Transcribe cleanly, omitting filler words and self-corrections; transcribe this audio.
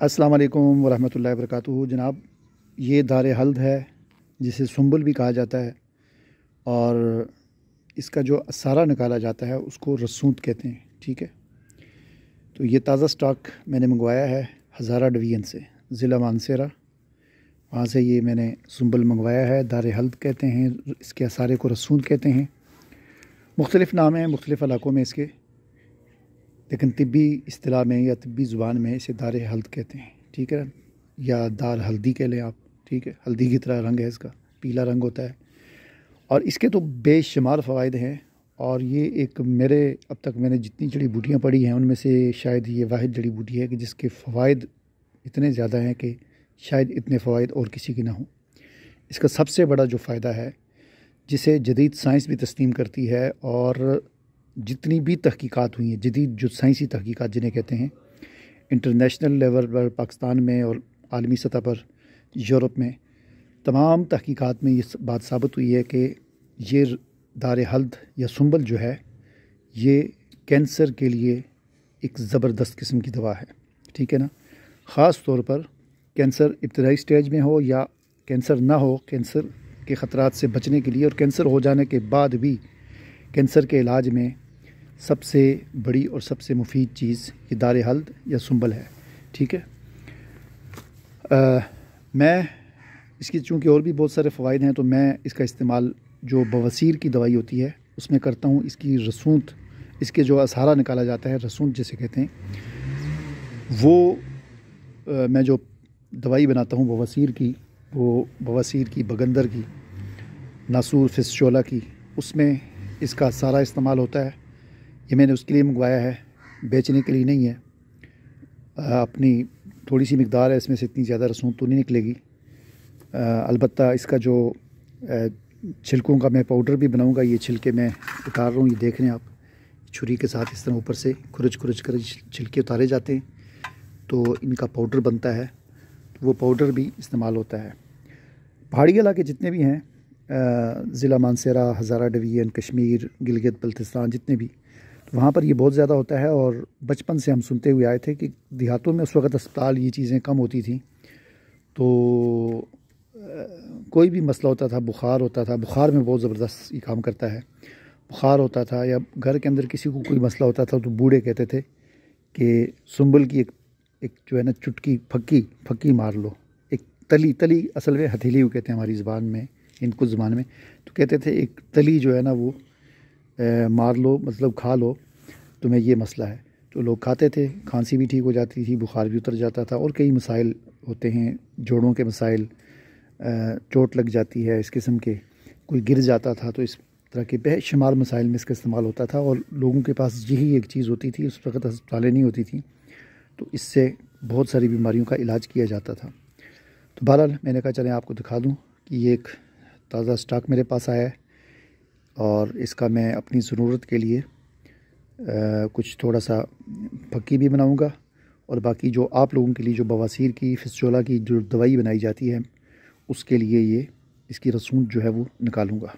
अस्सलाम वालेकुम वरहमतुल्लाहि वबरकातुहू। जनाब, ये दार हल्द है जिसे सुंबल भी कहा जाता है और इसका जो असारा निकाला जाता है उसको रसूद कहते हैं। ठीक है, तो ये ताज़ा स्टॉक मैंने मंगवाया है हज़ारा डिवीज़न से, ज़िला मानसरा। वहाँ से ये मैंने सुंबल मंगवाया है। दार हल्द कहते हैं इसके असारे को, रसूद कहते हैं। मुख्तलिफ़ नाम हैं मुख्तलिफ़ इलाक़ों में इसके, लेकिन तिब्बी इस्तिलाह में या तिब्बी ज़ुबान में इसे दार हल्द कहते हैं। ठीक है, या दार हल्दी कह लें आप। ठीक है, हल्दी की तरह रंग है इसका, पीला रंग होता है और इसके तो बेशुमार फ़वाइद हैं। और ये एक मेरे अब तक मैंने जितनी जड़ी बूटियाँ पढ़ी हैं उनमें से शायद ये वाहिद जड़ी बूटी है कि जिसके फ़वाइद इतने ज़्यादा हैं कि शायद इतने फ़वाइद और किसी की ना हो। इसका सबसे बड़ा जो फ़ायदा है, जिसे जदीद साइंस भी तस्लीम करती है और जितनी भी तहकीकात हुई हैं, जदीद जो साइंसी तहकीकात जिन्हें कहते हैं, इंटरनेशनल लेवल पर पाकिस्तान में और आलमी सतह पर यूरोप में तमाम तहकीकात में ये बात साबित हुई है कि ये दार हल्द या सुंबल जो है ये कैंसर के लिए एक ज़बरदस्त किस्म की दवा है। ठीक है ना, ख़ास तौर पर कैंसर इब्तदाई स्टेज में हो या कैंसर ना हो, कैंसर के ख़तरात से बचने के लिए और कैंसर हो जाने के बाद भी कैंसर के इलाज में सबसे बड़ी और सबसे मुफीद चीज़ ये दार हल्द या सुंबल है। ठीक है, मैं इसकी चूँकि और भी बहुत सारे फ़वाइद हैं तो मैं इसका इस्तेमाल जो बवासीर की दवाई होती है उसमें करता हूँ। इसकी रसूद, इसके जो असारा निकाला जाता है, रसूद जिसे कहते हैं, वो मैं जो दवाई बनाता हूँ बवासीर की, वो बवासीर की, बगंदर की, नासूर फिस्टोला की, उसमें इसका सारा इस्तेमाल होता है। ये मैंने उसके लिए मंगवाया है, बेचने के लिए नहीं है। अपनी थोड़ी सी मिकदार है, इसमें से इतनी ज़्यादा रसूद तो नहीं निकलेगी। अलबत्ता इसका जो छिलकों का मैं पाउडर भी बनाऊंगा। ये छिलके मैं उतार रहा हूँ, ये देख रहे हैं आप, छुरी के साथ इस तरह ऊपर से खुरच खुरच कर छिलके उतारे जाते हैं तो इनका पाउडर बनता है। वो पाउडर भी इस्तेमाल होता है। पहाड़ी इलाके जितने भी हैं, ज़िला मानसरा, हज़ारा डिवीज़न, कश्मीर, गिलगित बल्तिस्तान, जितने भी, तो वहाँ पर ये बहुत ज़्यादा होता है। और बचपन से हम सुनते हुए आए थे कि देहातों में उस वक़्त अस्पताल ये चीज़ें कम होती थी, तो कोई भी मसला होता था, बुखार होता था, बुखार में बहुत ज़बरदस्त ये काम करता है। बुखार होता था या घर के अंदर किसी को कोई मसला होता था तो बूढ़े कहते थे कि सुंबल की एक जो है ना चुटकी फक्की मार लो। एक तली असल में हथेली वो कहते हैं हमारी ज़बान में, इनको ज़बान में तो कहते थे एक तली जो है ना वो मार लो, मतलब खा लो, तुम्हें ये मसला है। तो लोग खाते थे, खांसी भी ठीक हो जाती थी, बुखार भी उतर जाता था। और कई मसाइल होते हैं, जोड़ों के मसाइल, चोट लग जाती है इस किस्म के, कोई गिर जाता था, तो इस तरह के बेशुमार मसाइल में इसका इस्तेमाल होता था। और लोगों के पास यही एक चीज़ होती थी, उस वक़्त अस्पतालें नहीं होती थी, तो इससे बहुत सारी बीमारियों का इलाज किया जाता था। तो बहरहाल मैंने कहा चलें आपको दिखा दूँ कि ये एक ताज़ा स्टॉक मेरे पास आया है और इसका मैं अपनी ज़रूरत के लिए कुछ थोड़ा सा फक्की भी बनाऊंगा और बाकी जो आप लोगों के लिए जो बवासीर की, फिस्टोला की जो दवाई बनाई जाती है उसके लिए ये इसकी रसूद जो है वो निकालूंगा।